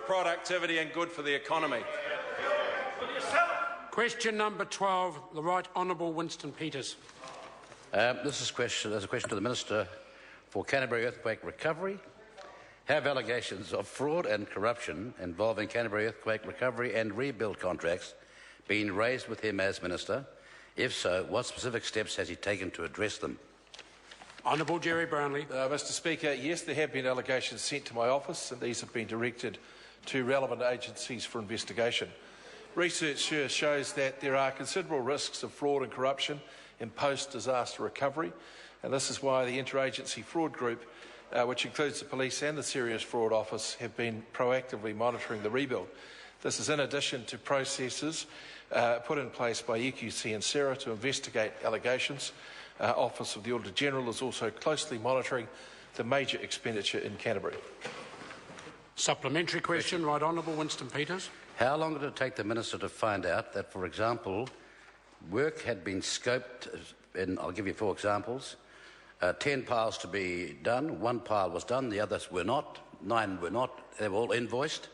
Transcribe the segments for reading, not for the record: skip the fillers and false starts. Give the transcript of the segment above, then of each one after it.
productivity and good for the economy. Question number 12, the Right Honourable Winston Peters. This is a question to the Minister for Canterbury Earthquake Recovery. Have allegations of fraud and corruption involving Canterbury Earthquake Recovery and Rebuild contracts been raised with him as Minister? If so, what specific steps has he taken to address them? Honourable Jerry Brownlee. Mr Speaker, yes, there have been allegations sent to my office, and these have been directed to relevant agencies for investigation. Research shows that there are considerable risks of fraud and corruption in post-disaster recovery, and this is why the Interagency Fraud Group, which includes the Police and the Serious Fraud Office, have been proactively monitoring the rebuild. This is in addition to processes put in place by EQC and SERA to investigate allegations. Office of the Auditor-General is also closely monitoring the major expenditure in Canterbury. Supplementary question, Right Honourable Winston Peters. How long did it take the Minister to find out that, for example, work had been scoped, and I'll give you 4 examples, 10 piles to be done, 1 pile was done, the others were not, 9 were not, they were all invoiced.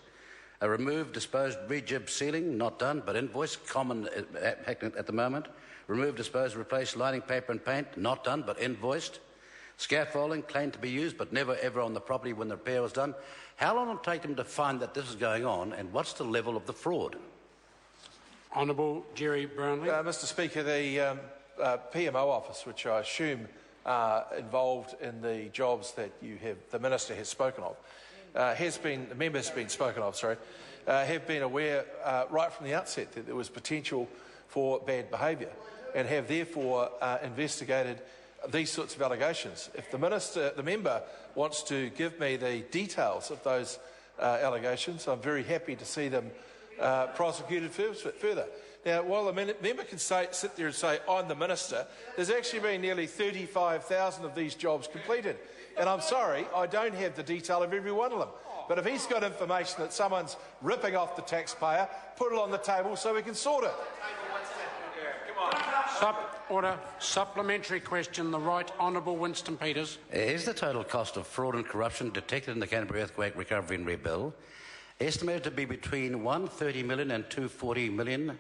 A removed, disposed, rejib ceiling, not done, but invoiced, common at the moment. Removed, disposed, replaced lining paper and paint, not done, but invoiced. Scaffolding, claimed to be used, but never ever on the property when the repair was done. How long will it take them to find that this is going on, and what's the level of the fraud? Honourable Jerry Brownlee. Mr Speaker, the PMO office, which I assume are involved in the jobs that the Minister has spoken of, have been aware right from the outset that there was potential for bad behaviour, and have therefore investigated these sorts of allegations. If the member wants to give me the details of those allegations, I'm very happy to see them prosecuted further. Now, while the member can sit there and say, I'm the Minister, there's actually been nearly 35,000 of these jobs completed. And I'm sorry, I don't have the detail of every one of them. But if he's got information that someone's ripping off the taxpayer, put it on the table so we can sort it. Order. Supplementary question, the Right Honourable Winston Peters. Is the total cost of fraud and corruption detected in the Canterbury Earthquake Recovery and Rebuild estimated to be between $130 million and $240 million?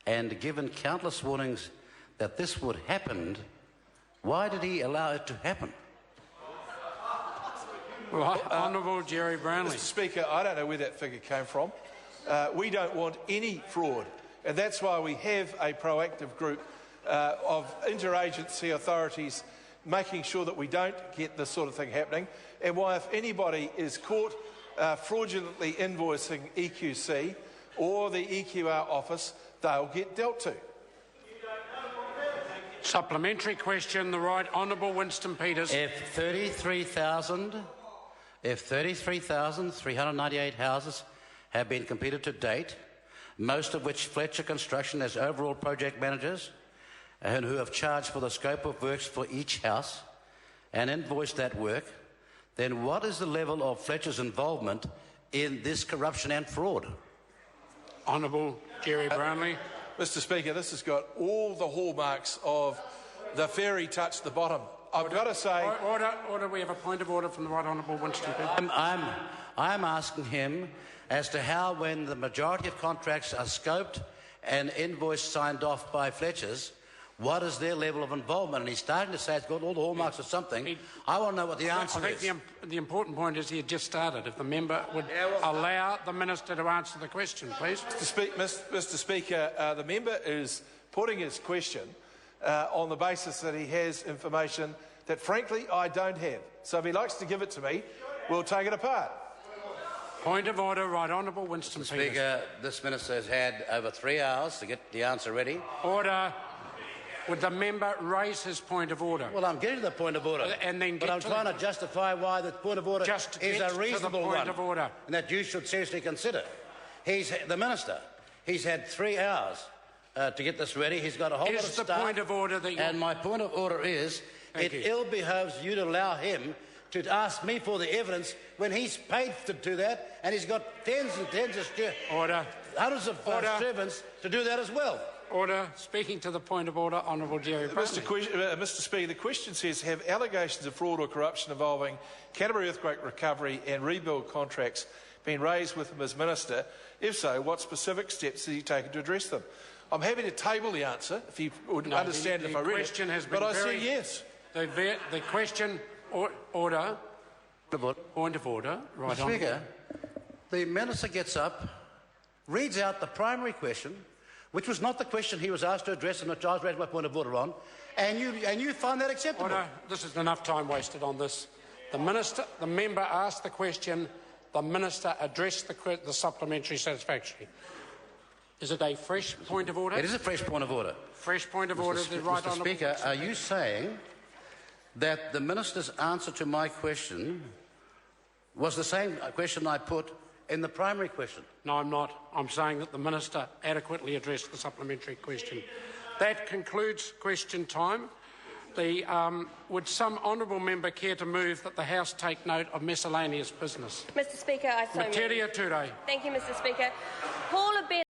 And given countless warnings that this would happen, why did he allow it to happen? Right Honourable Jerry Brownlee. Mr Speaker, I don't know where that figure came from. We don't want any fraud, and that's why we have a proactive group of interagency authorities making sure that we don't get this sort of thing happening, and why if anybody is caught fraudulently invoicing EQC or the EQR office, they'll get dealt to. Supplementary question, the Right Honourable Winston Peters. If 33,398 houses have been completed to date, most of which Fletcher Construction as overall project managers, and who have charged for the scope of works for each house and invoiced that work, then what is the level of Fletcher's involvement in this corruption and fraud? Honourable Jerry Brownlee. Mr Speaker, this has got all the hallmarks of the fairy touched the bottom. I've got to say... Order. We have a point of order from the Right Honourable Winston Peters. I'm asking him as to how, when the majority of contracts are scoped and invoiced signed off by Fletcher's, what is their level of involvement? And he's starting to say it's got all the hallmarks of something. I want to know what the answer is. I think the important point is he had just started. If the member would allow the Minister to answer the question, please. Mr Speaker, the member is putting his question on the basis that he has information that, frankly, I don't have. So if he likes to give it to me, we'll take it apart. Point of order, Right Honourable Winston Peters. Speaker, this Minister has had over 3 hours to get the answer ready. Order. Would the member raise his point of order? Well, I'm getting to the point of order. But I'm trying to justify why the point of order is a reasonable one. Of order. And that you should seriously consider. He's the Minister. He's had 3 hours to get this ready. He's got a whole lot of stuff. Is the point of order that you... And my point of order is it ill behoves you to allow him to ask me for the evidence when he's paid to do that, and he's got tens and tens of hundreds of servants to do that as well. Order. Speaking to the point of order, Honourable Jerry Brownlee. Mr Speaker, the question says, have allegations of fraud or corruption involving Canterbury Earthquake Recovery and Rebuild contracts been raised with him as Minister? If so, what specific steps has he taken to address them? I'm happy to table the answer, if he would understand if I read it, but I say yes. The question, order, point of order, right on. Speaker, the Minister gets up, reads out the primary question, which was not the question he was asked to address and which I was raising my point of order on, and you find that acceptable. Order. This is enough time wasted on this. The member asked the question, the Minister addressed the supplementary satisfactorily. Is it a fresh point of order? It is a fresh point of order. Fresh point of order. Mr. Speaker, are you saying that the Minister's answer to my question was the same question I put in the primary question? No, I'm not. I'm saying that the Minister adequately addressed the supplementary question. That concludes question time. Would some honourable member care to move that the House take note of miscellaneous business? Mr. Speaker, I so move. Materia Ture. Thank you, Mr. Speaker. Paul